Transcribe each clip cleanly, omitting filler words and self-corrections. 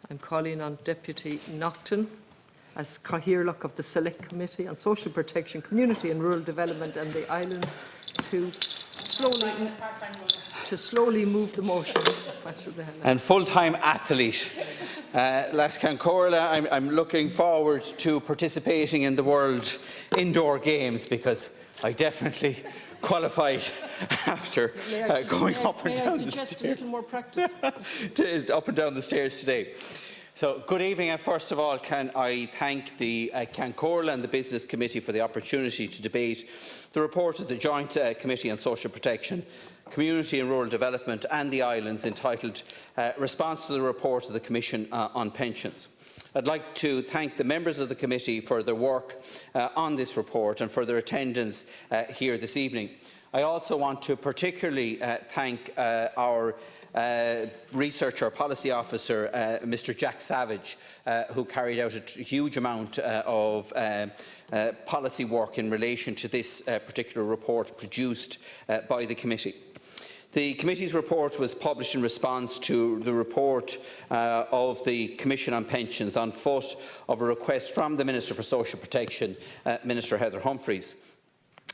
I'm calling on Deputy Naughten as Cathaoirleach of the Select Committee on Social Protection, Community and Rural Development and the Islands to slowly move the motion. And full-time athlete. Lascan Corla, I'm looking forward to participating in the World Indoor Games because I definitely qualified after going up and down the stairs. A little more practice. Up and down the stairs today. So, good evening, and first of all, can I thank the Corla and the Business Committee for the opportunity to debate the report of the Joint Committee on Social Protection, Community and Rural Development and the Islands entitled Response to the Report of the Commission on Pensions. I'd like to thank the members of the committee for their work on this report and for their attendance here this evening. I also want to particularly thank our researcher policy officer, Mr. Jack Savage, who carried out a huge amount of policy work in relation to this particular report produced by the committee. The committee's report was published in response to the report of the Commission on Pensions on foot of a request from the Minister for Social Protection, Minister Heather Humphreys.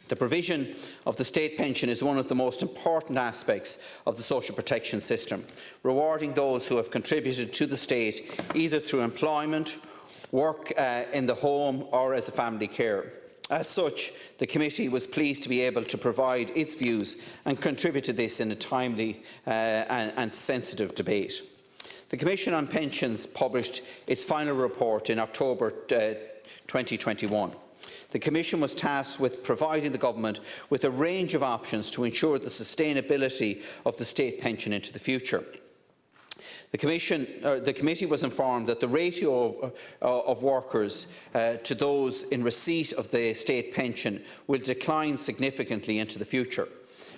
The provision of the state pension is one of the most important aspects of the social protection system, rewarding those who have contributed to the state either through employment, work in the home or as a family carer. As such, the committee was pleased to be able to provide its views and contribute to this in a timely and sensitive debate. The Commission on Pensions published its final report in October 2021. The Commission was tasked with providing the Government with a range of options to ensure the sustainability of the state pension into the future. The committee was informed that the ratio of workers to those in receipt of the state pension will decline significantly into the future.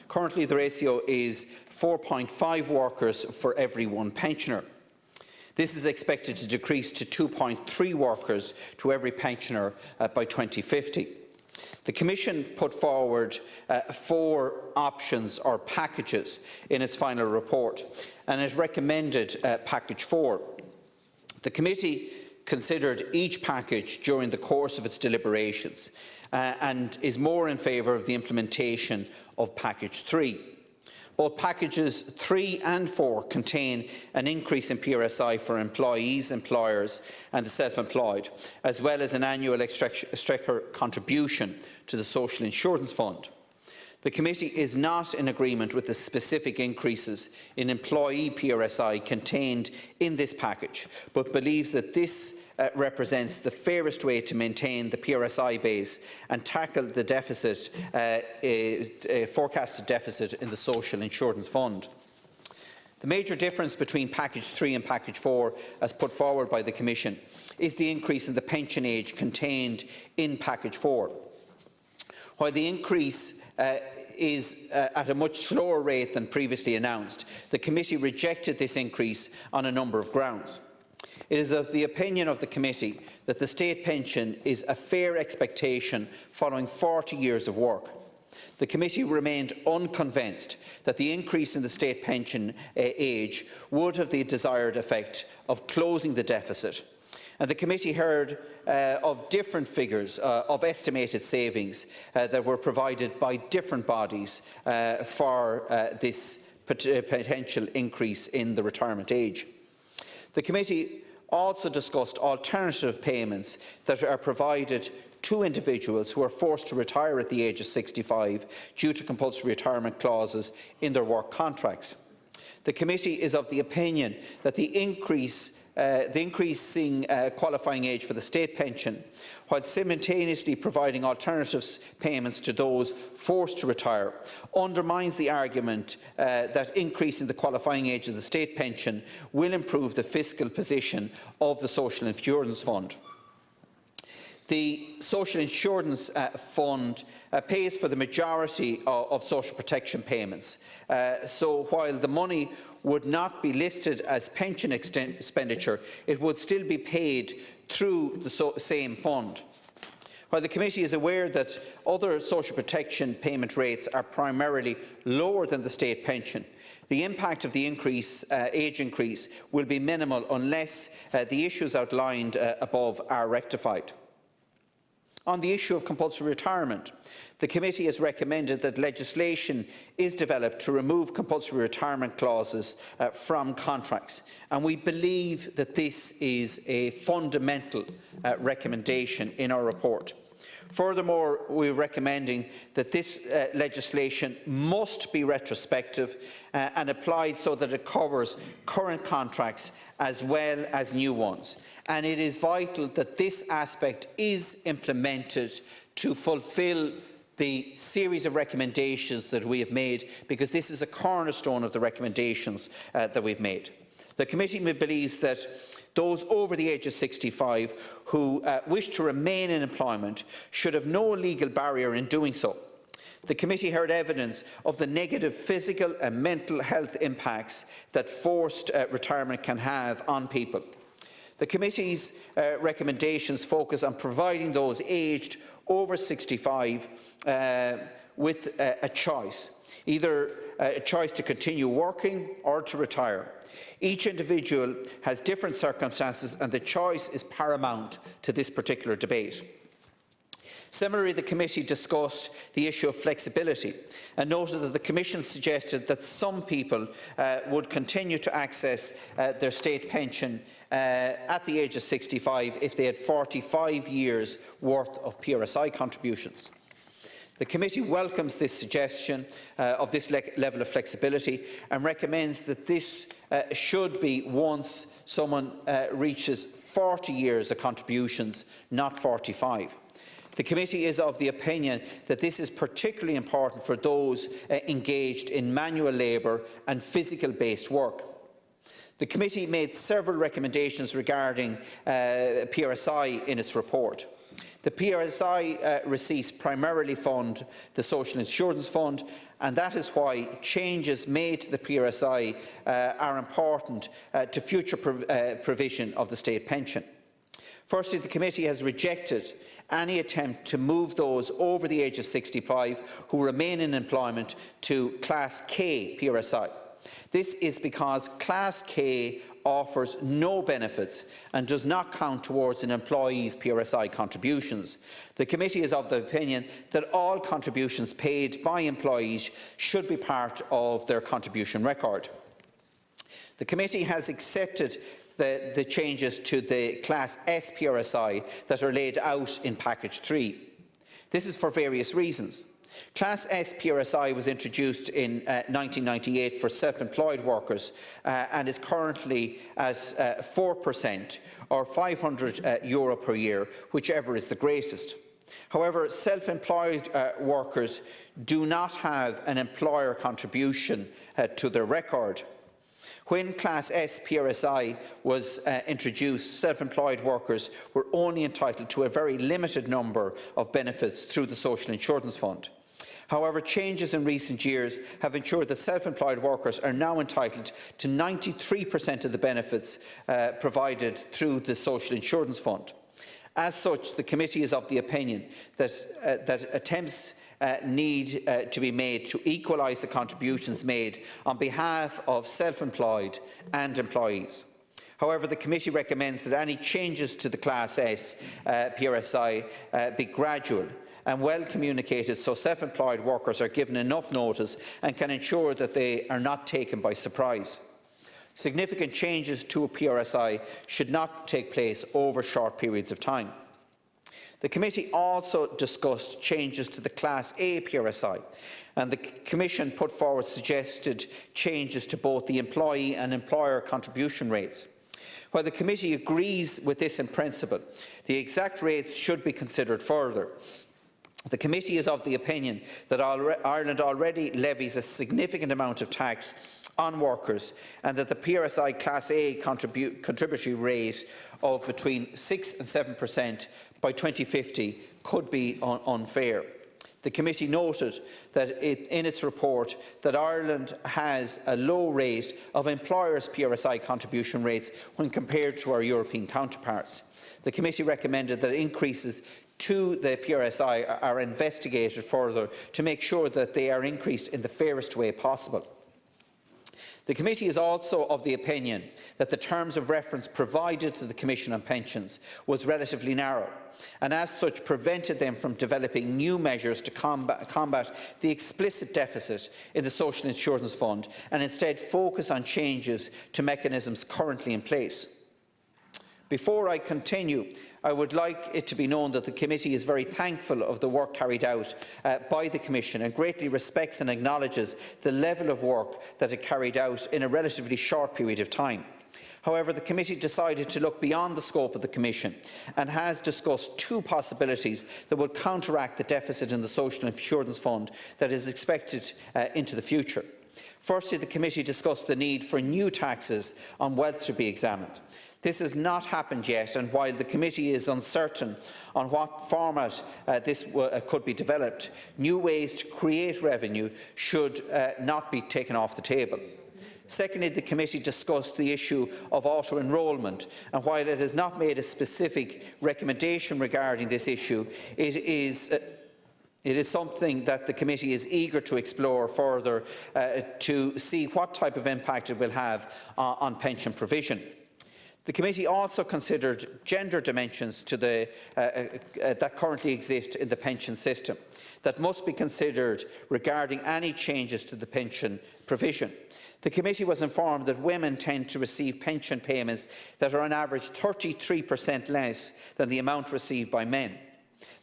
Currently, the ratio is 4.5 workers for every one pensioner. This is expected to decrease to 2.3 workers to every pensioner by 2050. The Commission put forward 4 options or packages in its final report, and it recommended package 4. The committee considered each package during the course of its deliberations and is more in favour of the implementation of package 3. Both packages 3 and 4 contain an increase in PRSI for employees, employers and the self-employed, as well as an annual exchequer contribution to the Social Insurance Fund. The committee is not in agreement with the specific increases in employee PRSI contained in this package, but believes that this represents the fairest way to maintain the PRSI base and tackle the deficit, forecasted deficit in the Social Insurance Fund. The major difference between Package 3 and Package 4, as put forward by the Commission, is the increase in the pension age contained in Package 4. While the increase is at a much slower rate than previously announced, the committee rejected this increase on a number of grounds. It is of the opinion of the committee that the state pension is a fair expectation following 40 years of work. The committee remained unconvinced that the increase in the state pension age would have the desired effect of closing the deficit, and the committee heard of different figures of estimated savings that were provided by different bodies for this potential increase in the retirement age. The committee also discussed alternative payments that are provided to individuals who are forced to retire at the age of 65 due to compulsory retirement clauses in their work contracts. The committee is of the opinion that the increasing qualifying age for the state pension, while simultaneously providing alternative payments to those forced to retire, undermines the argument that increasing the qualifying age of the state pension will improve the fiscal position of the Social Insurance Fund. The Social Insurance Fund pays for the majority of social protection payments, so while the money would not be listed as pension expenditure, it would still be paid through the same fund. While the committee is aware that other social protection payment rates are primarily lower than the state pension, The impact of the age increase will be minimal unless the issues outlined above are rectified. On the issue of compulsory retirement, the committee has recommended that legislation is developed to remove compulsory retirement clauses from contracts, and we believe that this is a fundamental recommendation in our report. Furthermore, we are recommending that this legislation must be retrospective and applied so that it covers current contracts as well as new ones. And it is vital that this aspect is implemented to fulfil the series of recommendations that we have made, because this is a cornerstone of the recommendations that we've made. The committee believes that those over the age of 65 who wish to remain in employment should have no legal barrier in doing so. The committee heard evidence of the negative physical and mental health impacts that forced retirement can have on people. The committee's recommendations focus on providing those aged over 65 with a choice, either a choice to continue working or to retire. Each individual has different circumstances, and the choice is paramount to this particular debate. Similarly, the committee discussed the issue of flexibility and noted that the Commission suggested that some people would continue to access their state pension at the age of 65 if they had 45 years' worth of PRSI contributions. The committee welcomes this suggestion of this level of flexibility and recommends that this should be once someone reaches 40 years of contributions, not 45. The committee is of the opinion that this is particularly important for those engaged in manual labour and physical-based work. The committee made several recommendations regarding PRSI in its report. The PRSI receipts primarily fund the Social Insurance Fund, and that is why changes made to the PRSI are important to future provision of the state pension. Firstly, the committee has rejected any attempt to move those over the age of 65 who remain in employment to Class K PRSI. This is because Class K offers no benefits and does not count towards an employee's PRSI contributions. The committee is of the opinion that all contributions paid by employees should be part of their contribution record. The committee has accepted the changes to the Class S PRSI that are laid out in Package 3. This is for various reasons. Class S PRSI was introduced in 1998 for self-employed workers and is currently at 4% or €500 per year, whichever is the greatest. However, self-employed workers do not have an employer contribution to their record. When Class S PRSI was introduced, self-employed workers were only entitled to a very limited number of benefits through the Social Insurance Fund. However, changes in recent years have ensured that self-employed workers are now entitled to 93% of the benefits provided through the Social Insurance Fund. As such, the committee is of the opinion that attempts need to be made to equalise the contributions made on behalf of self-employed and employees. However, the committee recommends that any changes to the Class S PRSI be gradual and well communicated, so self-employed workers are given enough notice and can ensure that they are not taken by surprise. Significant changes to a PRSI should not take place over short periods of time. The committee also discussed changes to the Class A PRSI, and the Commission put forward suggested changes to both the employee and employer contribution rates. While the committee agrees with this in principle, the exact rates should be considered further. The committee is of the opinion that Ireland already levies a significant amount of tax on workers, and that the PRSI Class A contributory rate of between 6 and 7% by 2050 could be unfair. The committee noted that in its report that Ireland has a low rate of employers' PRSI contribution rates when compared to our European counterparts. The committee recommended that increases to the PRSI are investigated further to make sure that they are increased in the fairest way possible. The committee is also of the opinion that the terms of reference provided to the Commission on Pensions was relatively narrow, and as such prevented them from developing new measures to combat the explicit deficit in the Social Insurance Fund, and instead focus on changes to mechanisms currently in place. Before I continue, I would like it to be known that the committee is very thankful of the work carried out by the Commission and greatly respects and acknowledges the level of work that it carried out in a relatively short period of time. However, the committee decided to look beyond the scope of the Commission and has discussed two possibilities that would counteract the deficit in the Social Insurance Fund that is expected into the future. Firstly, the committee discussed the need for new taxes on wealth to be examined. This has not happened yet, and while the committee is uncertain on what format this could be developed, new ways to create revenue should not be taken off the table. Secondly, the committee discussed the issue of auto-enrolment, and while it has not made a specific recommendation regarding this issue, it is something that the committee is eager to explore further to see what type of impact it will have on pension provision. The committee also considered gender dimensions to that currently exist in the pension system that must be considered regarding any changes to the pension provision. The committee was informed that women tend to receive pension payments that are on average 33% less than the amount received by men.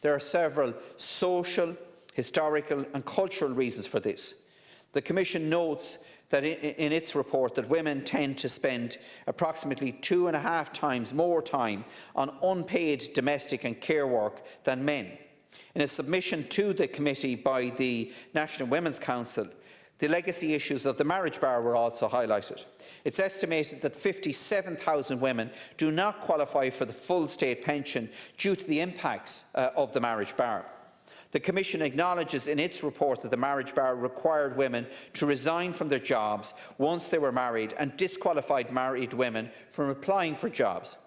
There are several social, historical and cultural reasons for this. The Commission notes that in its report that women tend to spend approximately 2.5 times more time on unpaid domestic and care work than men. In a submission to the committee by the National Women's Council, the legacy issues of the marriage bar were also highlighted. It's estimated that 57,000 women do not qualify for the full state pension due to the impacts of the marriage bar. The Commission acknowledges in its report that the marriage bar required women to resign from their jobs once they were married and disqualified married women from applying for jobs.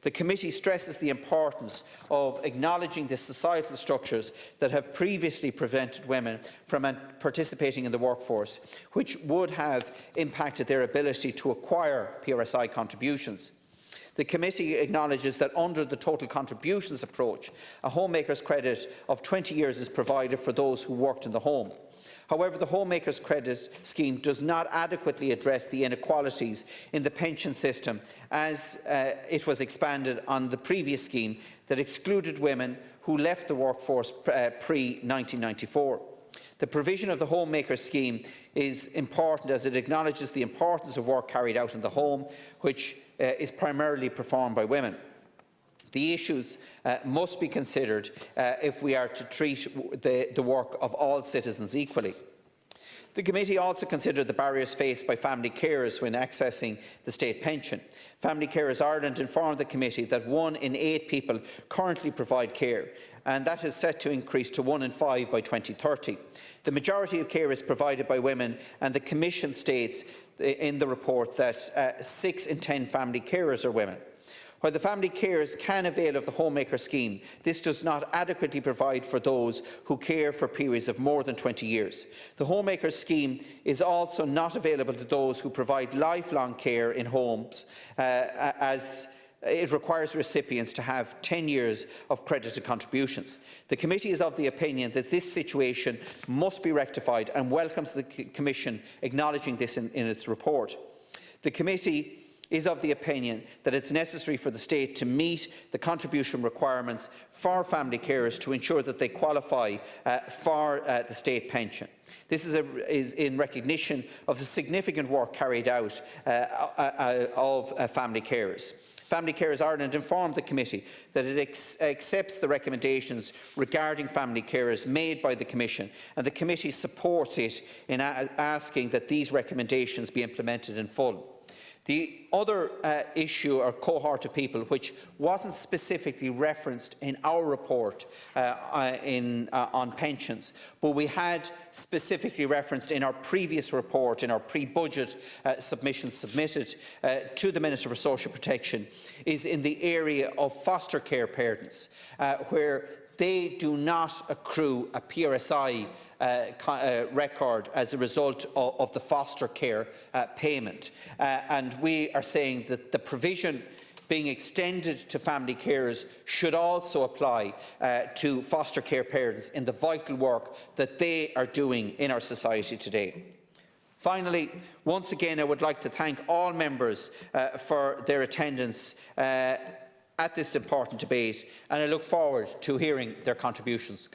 The committee stresses the importance of acknowledging the societal structures that have previously prevented women from participating in the workforce, which would have impacted their ability to acquire PRSI contributions. The committee acknowledges that under the total contributions approach, a homemaker's credit of 20 years is provided for those who worked in the home. However, the homemaker's credit scheme does not adequately address the inequalities in the pension system as it was expanded on the previous scheme that excluded women who left the workforce pre-1994. The provision of the homemaker scheme is important as it acknowledges the importance of work carried out in the home, which is primarily performed by women. The issues must be considered if we are to treat the work of all citizens equally. The committee also considered the barriers faced by family carers when accessing the state pension. Family Carers Ireland informed the committee that 1 in 8 people currently provide care, and that is set to increase to 1 in 5 by 2030. The majority of care is provided by women, and the Commission states in the report that 6 in 10 family carers are women. While the family carers can avail of the homemaker scheme, this does not adequately provide for those who care for periods of more than 20 years. The homemaker scheme is also not available to those who provide lifelong care in homes, as it requires recipients to have 10 years of credited contributions. The committee is of the opinion that this situation must be rectified and welcomes the Commission acknowledging this in its report. The committee is of the opinion that it's necessary for the state to meet the contribution requirements for family carers to ensure that they qualify for the state pension. This is in recognition of the significant work carried out of family carers. Family Carers Ireland informed the committee that it accepts the recommendations regarding family carers made by the Commission, and the committee supports it in asking that these recommendations be implemented in full. The other issue or cohort of people which wasn't specifically referenced in our report on pensions, but we had specifically referenced in our previous report, in our pre-budget submission submitted to the Minister for Social Protection, is in the area of foster care parents, where they do not accrue a PRSI record as a result of the foster care payment. And we are saying that the provision being extended to family carers should also apply to foster care parents in the vital work that they are doing in our society today. Finally, once again, I would like to thank all members for their attendance at this important debate, and I look forward to hearing their contributions.